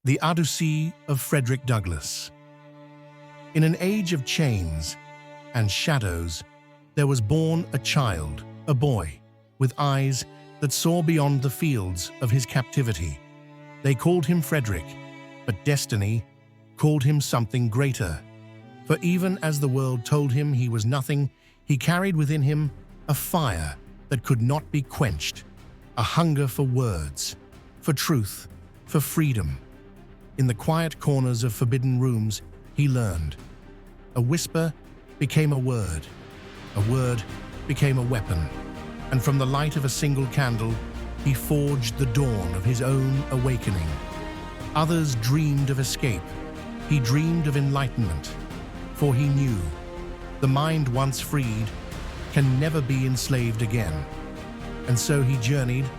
The Odyssey of Frederick Douglass. In an age of chains and shadows, there was born a child, a boy, with eyes that saw beyond the fields of his captivity. They called him Frederick, but destiny called him something greater. For even as the world told him he was nothing, he carried within him a fire that could not be quenched, a hunger for words, for truth, for freedom. In the quiet corners of forbidden rooms, he learned. A whisper became a word became a weapon, and from the light of a single candle, he forged the dawn of his own awakening. Others dreamed of escape. He dreamed of enlightenment, for he knew the mind once freed can never be enslaved again. And so he journeyed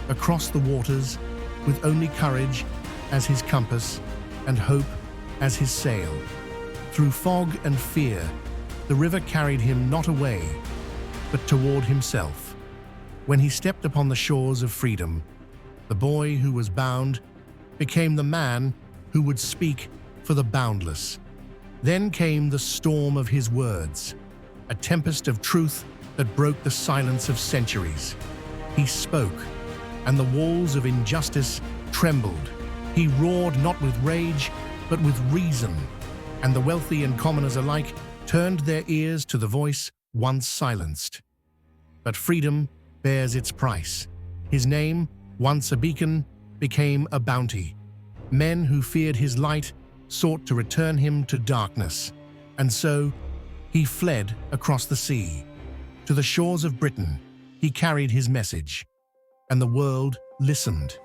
across the waters with only courage as his compass and hope as his sail. Through fog and fear, the river carried him not away, but toward himself. When he stepped upon the shores of freedom, the boy who was bound became the man who would speak for the boundless. Then came the storm of his words, a tempest of truth that broke the silence of centuries. He spoke, and the walls of injustice trembled. He roared not with rage, but with reason, and the wealthy and commoners alike turned their ears to the voice once silenced. But freedom bears its price. His name, once a beacon, became a bounty. Men who feared his light sought to return him to darkness, and so he fled across the sea. To the shores of Britain, he carried his message, and the world listened.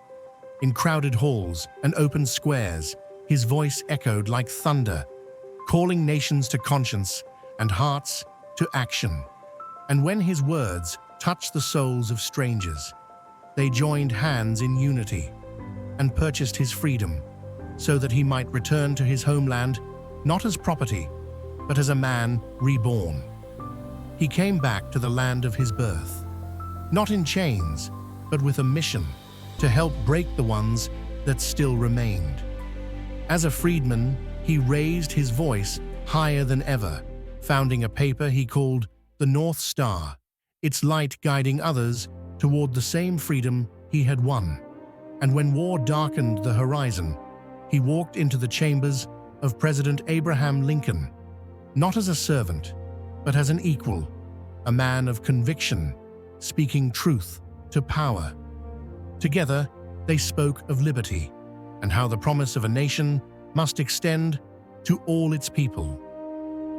In crowded halls and open squares, his voice echoed like thunder, calling nations to conscience and hearts to action. And when his words touched the souls of strangers, they joined hands in unity and purchased his freedom so that he might return to his homeland not as property, but as a man reborn. He came back to the land of his birth, not in chains, but with a mission to help break the ones that still remained. As a freedman, he raised his voice higher than ever, founding a paper he called the North Star, its light guiding others toward the same freedom he had won. And when war darkened the horizon, he walked into the chambers of President Abraham Lincoln, not as a servant, but as an equal, a man of conviction, speaking truth to power. Together, they spoke of liberty and how the promise of a nation must extend to all its people.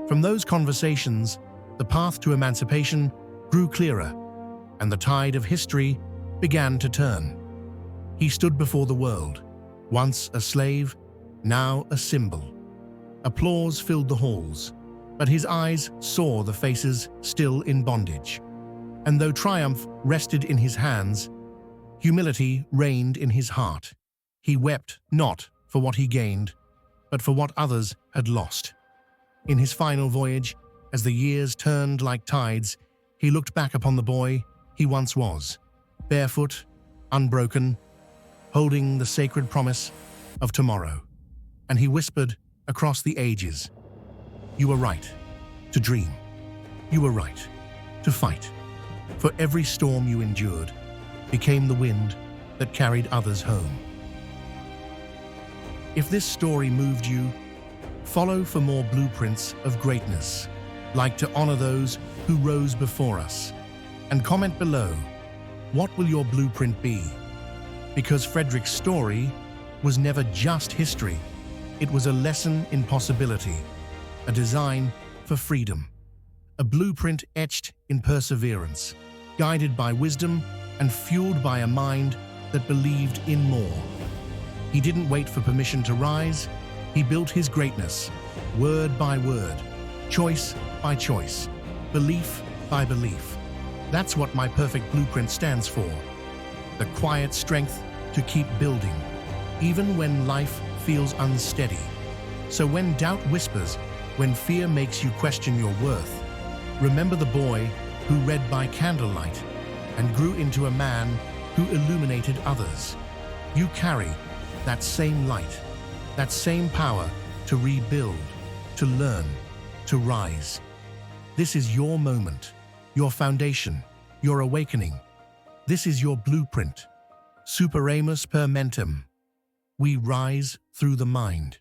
From those conversations, the path to emancipation grew clearer, and the tide of history began to turn. He stood before the world, once a slave, now a symbol. Applause filled the halls, but his eyes saw the faces still in bondage. And though triumph rested in his hands, humility reigned in his heart. He wept not for what he gained, but for what others had lost. In his final voyage, as the years turned like tides, he looked back upon the boy he once was, barefoot, unbroken, holding the sacred promise of tomorrow. And he whispered across the ages, "You were right to dream. You were right to fight. For every storm you endured became the wind that carried others home." If this story moved you, follow for more blueprints of greatness, like to honor those who rose before us. And comment below, what will your blueprint be? Because Frederick's story was never just history. It was a lesson in possibility, a design for freedom, a blueprint etched in perseverance, guided by wisdom and fueled by a mind that believed in more. He didn't wait for permission to rise. He built his greatness, word by word, choice by choice, belief by belief. That's what my perfect blueprint stands for. The quiet strength to keep building, even when life feels unsteady. So when doubt whispers, when fear makes you question your worth, remember the boy who read by candlelight and grew into a man who illuminated others. You carry that same light That same power to rebuild, to learn, to rise. This is your moment, your foundation, your awakening. This is your blueprint. Superamus per mentem. We rise through the mind.